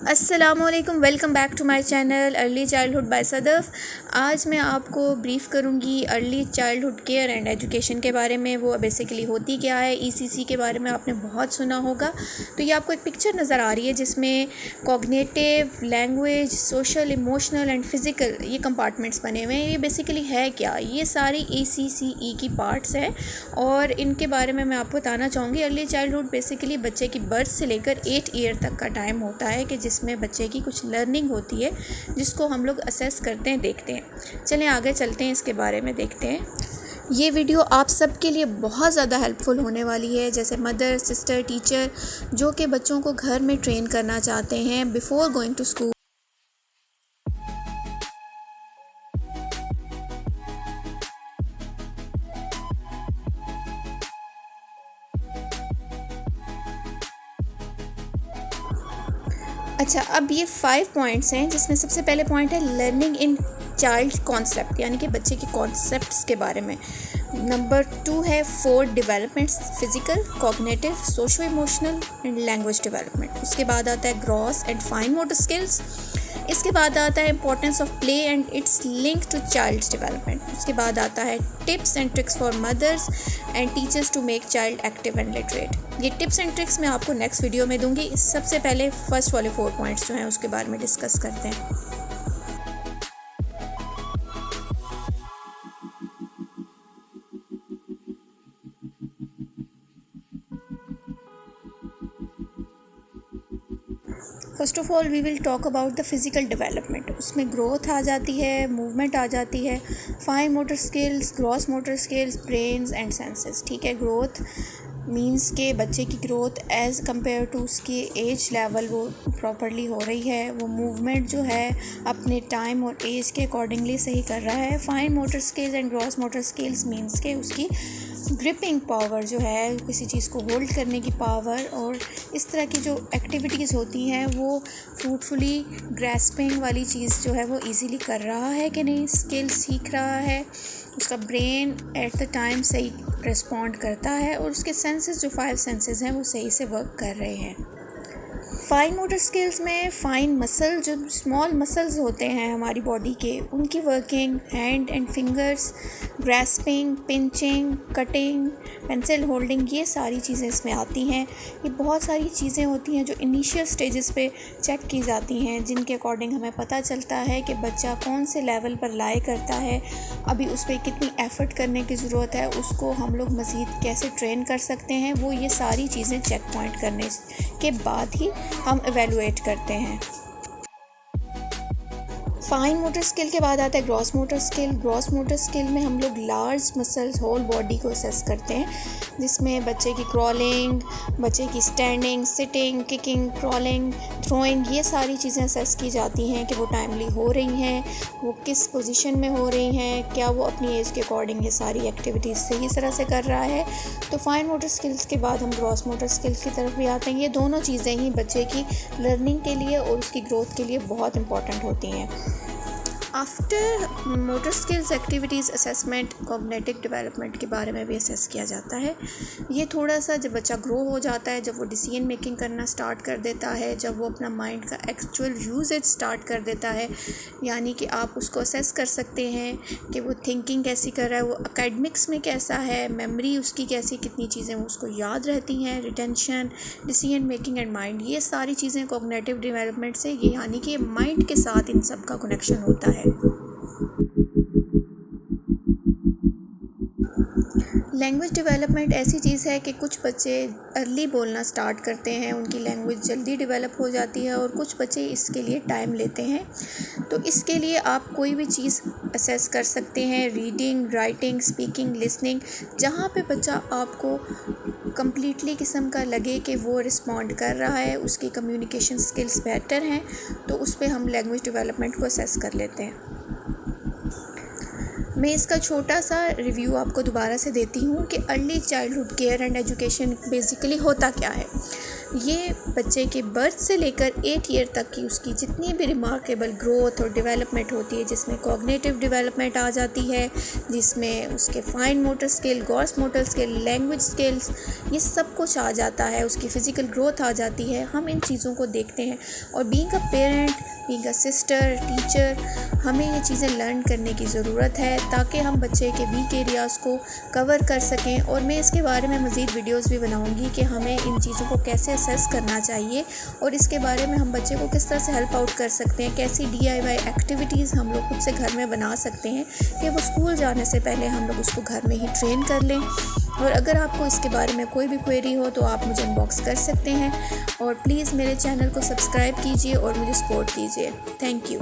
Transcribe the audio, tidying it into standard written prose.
अस्सलामुअलैकुम, welcome back to my channel early childhood by Sadaf. आज मैं आपको ब्रीफ़ करूंगी early childhood care and education के बारे में। वो बेसिकली होती क्या है। ईसीसी के बारे में आपने बहुत सुना होगा। तो ये आपको एक पिक्चर नज़र आ रही है जिसमें cognitive, language, social, emotional and physical ये कंपार्टमेंट्स बने हुए हैं। ये बेसिकली है क्या, ये सारी ECCE की पार्ट्स हैं और इनके बारे में मैं आपको बताना चाहूँगी। अर्ली चाइल्डहुड बेसिकली बच्चे की बर्थ से लेकर 8 ईयर तक का टाइम होता है कि जिसमें बच्चे की कुछ लर्निंग होती है जिसको हम लोग असेस करते हैं, देखते हैं। चलें आगे चलते हैं, इसके बारे में देखते हैं। ये वीडियो आप सब के लिए बहुत ज़्यादा हेल्पफुल होने वाली है, जैसे मदर, सिस्टर, टीचर जो कि बच्चों को घर में ट्रेन करना चाहते हैं बिफ़ोर गोइंग टू स्कूल। अच्छा, अब ये 5 पॉइंट्स हैं जिसमें सबसे पहले पॉइंट है लर्निंग इन चाइल्ड कॉन्सेप्ट, यानी कि बच्चे के कॉन्सेप्ट्स के बारे में। नंबर 2 है 4 developments, physical, cognitive, socio emotional and language development. उसके बाद आता है gross and fine motor skills. इसके बाद आता है importance of play and its link to child's development. उसके बाद आता है tips and tricks for mothers and teachers to make child active and literate. ये टिप्स एंड ट्रिक्स मैं आपको नेक्स्ट वीडियो में दूंगी। सबसे पहले फर्स्ट वाले 4 पॉइंट्स जो हैं उसके बारे में डिस्कस करते हैं। First of all we will talk about the physical development. उसमें ग्रोथ आ जाती है, मूवमेंट आ जाती है, fine motor skills, gross motor skills, brains and senses. ठीक है, ग्रोथ मींस के बच्चे की ग्रोथ एज़ कंपेयर टू उसकी एज लेवल वो प्रॉपरली हो रही है। वो मूवमेंट जो है अपने टाइम और एज के अकॉर्डिंगली सही कर रहा है। Fine motor skills and gross motor skills means के उसकी ग्रिपिंग पावर जो है, किसी चीज़ को होल्ड करने की पावर, और इस तरह की जो एक्टिविटीज़ होती हैं वो फ्रूटफुली ग्रैस्पिंग वाली चीज़ जो है वो इजीली कर रहा है कि नहीं, स्किल सीख रहा है, उसका ब्रेन एट द टाइम सही रिस्पॉन्ड करता है और उसके सेंसेस जो 5 सेंसेस हैं वो सही से वर्क कर रहे हैं। फाइन मोटर स्किल्स में फाइन मसल, जो स्मॉल मसल्स होते हैं हमारी बॉडी के, उनकी working, hand and fingers, grasping, pinching, cutting, pencil holding, ये सारी चीज़ें इसमें आती हैं। ये बहुत सारी चीज़ें होती हैं जो इनिशियल स्टेजेस पे चेक की जाती हैं, जिनके अकॉर्डिंग हमें पता चलता है कि बच्चा कौन से लेवल पर लाई करता है, अभी उस पर कितनी एफ़र्ट करने की ज़रूरत है, उसको हम लोग मज़ीद कैसे ट्रेन कर सकते हैं। वो ये सारी चीज़ें चेक पॉइंट करने के बाद ही हम एवेलुएट करते हैं। फाइन मोटर स्किल के बाद आता है gross motor skill. Gross motor skill में हम लोग लार्ज मसल्स, होल बॉडी को असेस करते हैं, जिसमें बच्चे की क्रॉलिंग, बच्चे की standing, sitting, kicking, crawling, throwing, ये सारी चीज़ें असेस की जाती हैं कि वो टाइमली हो रही हैं, वो किस पोजीशन में हो रही हैं, क्या वो अपनी एज के अकॉर्डिंग ये सारी एक्टिविटीज़ सही तरह से कर रहा है। तो फाइन मोटर स्किल्स के बाद हम ग्रॉस मोटर स्किल्स की तरफ भी आते हैं। ये दोनों चीज़ें ही बच्चे की लर्निंग के लिए और उसकी ग्रोथ के लिए बहुत इंपॉर्टेंट होती हैं। After motor skills activities assessment cognitive development के बारे में भी असेस किया जाता है। ये थोड़ा सा जब बच्चा ग्रो हो जाता है, जब वो डिसीजन मेकिंग करना स्टार्ट कर देता है, जब वो अपना माइंड का एक्चुअल यूजेज स्टार्ट कर देता है, यानी कि आप उसको असेस कर सकते हैं कि वो थिंकिंग कैसी कर रहा है, वो एकेडमिक्स में कैसा है, मेमोरी उसकी कैसी, कितनी चीज़ें वो उसको याद रहती हैं, retention, decision making and mind, ये सारी चीज़ें कॉग्निटिव डेवलपमेंट से, ये यानी कि माइंड के साथ इन सब का कनेक्शन होता है। लैंग्वेज डेवलपमेंट ऐसी चीज़ है कि कुछ बच्चे अर्ली बोलना स्टार्ट करते हैं, उनकी लैंग्वेज जल्दी डेवलप हो जाती है, और कुछ बच्चे इसके लिए टाइम लेते हैं। तो इसके लिए आप कोई भी चीज़ असेस कर सकते हैं, रीडिंग, राइटिंग, स्पीकिंग, लिसनिंग, जहाँ पे बच्चा आपको कम्प्लीटली किस्म का लगे कि वो रिस्पॉन्ड कर रहा है, उसकी कम्युनिकेशन स्किल्स बेटर हैं, तो उस पर हम लैंग्वेज डेवलपमेंट को असेस कर लेते हैं। मैं इसका छोटा सा रिव्यू आपको दोबारा से देती हूँ कि early childhood care and education basically होता क्या है। ये बच्चे के बर्थ से लेकर 8 ईयर तक की उसकी जितनी भी रिमार्केबल ग्रोथ और डेवलपमेंट होती है, जिसमें कॉग्निटिव डेवलपमेंट आ जाती है, जिसमें उसके fine motor skill, gross motor skill, language skills, ये सब कुछ आ जाता है, उसकी फ़िज़िकल ग्रोथ आ जाती है। हम इन चीज़ों को देखते हैं और being a parent, being a sister, teacher, हमें ये चीज़ें लर्न करने की ज़रूरत है ताकि हम बच्चे के वीक एरियाज़ को कवर कर सकें। और मैं इसके बारे में मज़ीद वीडियोस भी बनाऊंगी कि हमें इन चीज़ों को कैसे असेस करना चाहिए और इसके बारे में हम बच्चे को किस तरह से हेल्प आउट कर सकते हैं, कैसी DIY एक्टिविटीज़ हम लोग खुद से घर में बना सकते हैं कि वो स्कूल जाने से पहले हम लोग उसको घर में ही ट्रेन कर लें। और अगर आपको इसके बारे में कोई भी क्वेरी हो तो आप मुझे इनबॉक्स कर सकते हैं और प्लीज़ मेरे चैनल को सब्सक्राइब कीजिए और मुझे सपोर्ट कीजिए। Thank you.